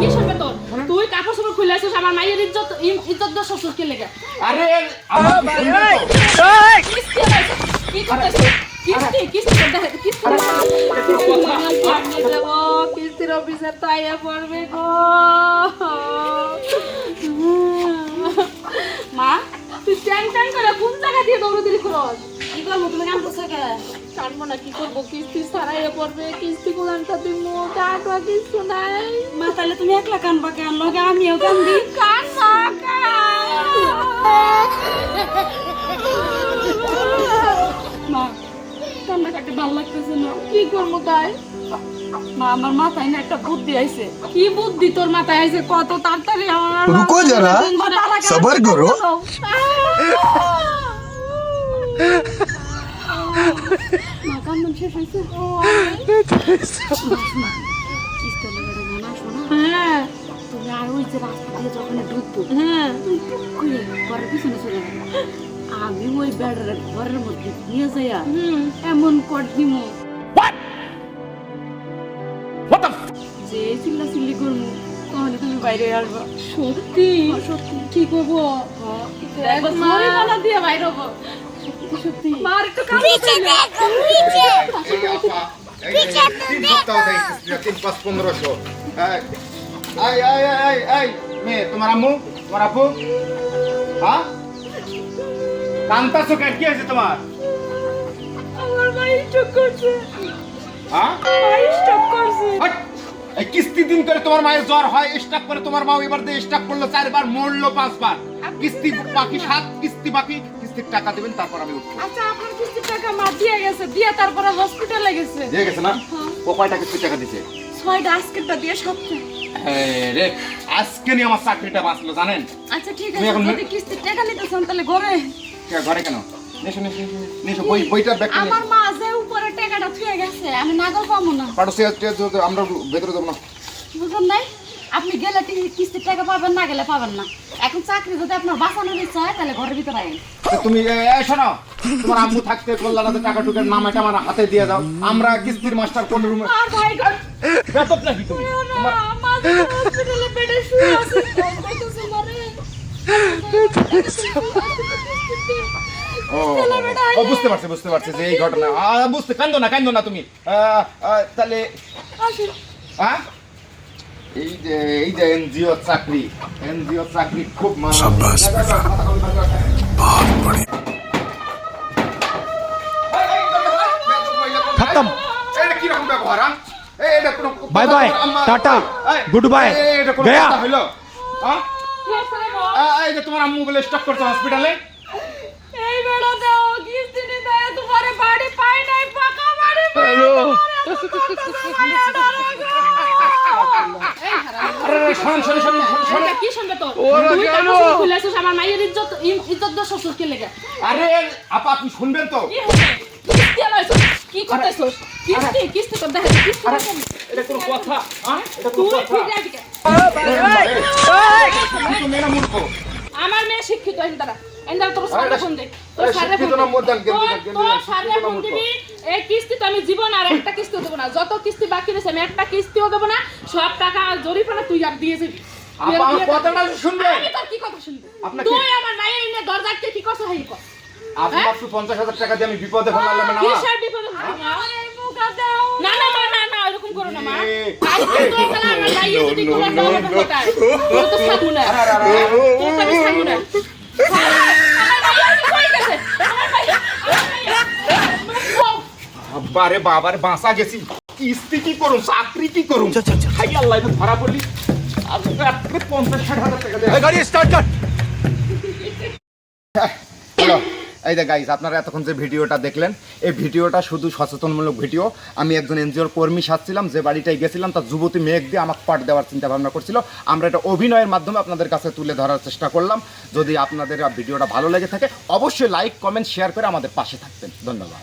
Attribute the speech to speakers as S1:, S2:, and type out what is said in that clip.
S1: কি শুনবে তোর? তুই কাপড় চোপড় খুলে আসিস আমার মায়ের ইজ্জত দোষ শ্বশুরকে লেগে।
S2: আরে
S1: কি করতেছিস? কিস্তির অফিসার তাইয়া পড়বে গো। মা তুই ট্যাং ট্যাং করে কোন জায়গা দিয়ে দৌড়াদৌড়ি করস? কি করবো তুমি কাম করছো কে? কানবো না কি করবো, কিস্তি ছাড়াইয়া পড়বে, কিস্তি কোলানটা দিমু, টাকা কিছু নাই। মা তাহলে তুমি একলা কানবা কেন? লগে আমিও কান্দি। কানবা মা, কান্না কাটে ভালো লাগতেছে না, কি করবো তাই? মা আমার মাথায় না একটা বুদ্ধি আইছে। কি বুদ্ধি তোর মাথায় আইছে? কত তাড়াতাড়ি আমার
S3: रुको जरा सबर करो
S1: মা কান্দন শেষ হয়েছে। হ্যাঁ তুমি আর ওই যে রাস্তা দিয়ে যখন ঢুকবো তুই টুক করে ঘরের পিছনে চলে যাবে, আমি ওই বেড়ার ঘরের মধ্যে নিয়ে যাইয়া এমন কর দিমু যে চিল্লা চিল্লি করবো, তাহলে তুমি বাইরে আসবা। সত্যি সত্যি কি করবো? দিয়ে বাইরে হবো। সত্যি মার একটু কাজ
S2: তোমার আম্মু তোমার আপু হ্যাঁ কান্তাছো কেন? কি হয়েছে তোমার?
S1: আমার ভাই স্টক করছে।
S2: হ্যাঁ
S1: ভাই স্টক করছে।
S2: এই কিস্তি দিন করে তোমার মায়ের জ্বর হয়, স্টক করে তোমার মা এবার দিয়ে স্টক করলো 4 বার, মরলো 5 বার। কিস্তি বাকি 7 কিস্তি বাকি, কিস্তির টাকা দিবেন তারপর আমি উঠবো।
S1: আচ্ছা আপনার কিস্তির টাকা মা দিয়ে গেছে, দিয়ে তারপরে হসপিটালে গেছে।
S2: দিয়ে গেছে না? ও কয়টা কিস্তির টাকা দিছে?
S1: 6টা, আজকেরটা দিয়ে 7টা।
S2: রে আজকে নিয়ে আমার চাকরিটা বাঁচলো জানেন।
S1: আচ্ছা ঠিক আছে, যদি কিস্তির টাকা নিতে চান তাহলে ঘরে।
S2: ঘরে কেন? নেশো নেশো নেশো বইটার ব্যাগ নিয়ে
S1: আমার মা যে উপরে টাকাটা থুয়ে গেছে, আমি নাগল পাবো না।
S2: পাড়োসি আমরা ভেতরে যাবো না।
S1: বুঝলেন নাই? আপনি গেলে কিস্তির টাকা পাবেন, না গেলে পাবেন না। এখন চাকরি যদি আপনার বাঁচানোর ইচ্ছা হয় তাহলে ঘরের ভিতরে আইন।
S2: তুমি শোনো, তোমার আম্মু থাকতে কল্যাণাতে টাকা টুকের নাম এটা আমার হাতে দিয়ে দাও, আমরা কিস্তির মাস্টার কোন রুমে।
S1: আর ভাই
S2: বেতন নাকি তুমি?
S1: মা হসপিটালে বেডে শুয়ে আছে, ফোন করতেছে মারে।
S2: ও বুঝতে পারছি যে এই ঘটনা। বুঝতে কান্দো না তুমি। তাহলে হ্যাঁ এই যে এনজিও চাকরি খুব
S3: शाबाश बेटा बहुत बड़ी
S4: खत्म
S2: এটা কি রকম ব্যবহার? এটা কোনো
S4: bye bye tata goodbye गया
S2: হলো? এই যে তোমার আম্মু বলে স্টক করছে হসপিটালে।
S1: এই বেড়া দাও কিস্তি নিতে তোমার বাড়ি পাই নাই, পাকা বাড়ি পাই। কি শুনবে তোর? তুই কাপড় খুলে আসিস আমার মায়ের ইজ্জত দোষ শ্বশুরকে লেগে।
S2: আরে আপা আপনি শুনবেন তো?
S1: কি করতেছিস? কিস্তি তো দেখ, কিস্তি
S2: এটা কোন কথা? এটা কোন
S1: তুই
S2: কথা?
S1: ফিরে আবি কেন?
S2: তুমি মেয়ে না মূর্খ?
S1: আমার মেয়ে শিক্ষিত। এন্দারা তোর সারে ফোন দে। তোর সারে
S2: শিক্ষিত না মোর দাল গেল
S1: তোর সারে ফোন দিবি। এই কিস্তি তো আমি জীবন আর একটা কিস্তি দেব না। যত কিস্তি বাকি রয়েছে আমি একটা কিস্তিও দেব না। সব টাকা জরিমানা তুই আর দিয়ে যাবি।
S2: আপা আমার কথাটা শুনবে?
S1: আমি তোর কি কথা শুনবো?
S2: আপনাকে
S1: তুই আমার মায়ের এনে দরজাকে কি কথা হাই কর?
S2: আপনি মাত্র 50,000 টাকা দিয়ে আমি বিপদে ফেললাম না।
S1: কি সার বিপদে আরে মুকা দাও। না এরকম করো না মা। আজকে তো আমার মায়ের যদি কোনো দরজা ফটায় তুই তো ছাড়বো না। তুই তো আমি ছাড়বো না।
S2: বাবারে বাঁচা গেছি। কিস্তি কি করুন, চাকরি কি করুন? হাই আল্লাহ ধরা পড়লি। আজকে 50,000 টাকা দিয়ে
S4: गाड़ी स्टार्ट कर
S2: এই যে গাইস আপনারা এতক্ষণ যে ভিডিওটা দেখলেন, এই ভিডিওটা শুধু সচেতনমূলক ভিডিও। আমি একজন এনজিওর কর্মী সাজছিলাম, যে বাড়িটায় গেছিলাম তার যুবতী মেয়েক দিয়ে আমাকে পাঠ দেওয়ার চিন্তা ভাবনা করছিল। আমরা এটা অভিনয়ের মাধ্যমে আপনাদের কাছে তুলে ধরার চেষ্টা করলাম। যদি আপনাদের ভিডিওটা ভালো লেগে থাকে অবশ্যই লাইক কমেন্ট শেয়ার করে আমাদের পাশে থাকবেন। ধন্যবাদ।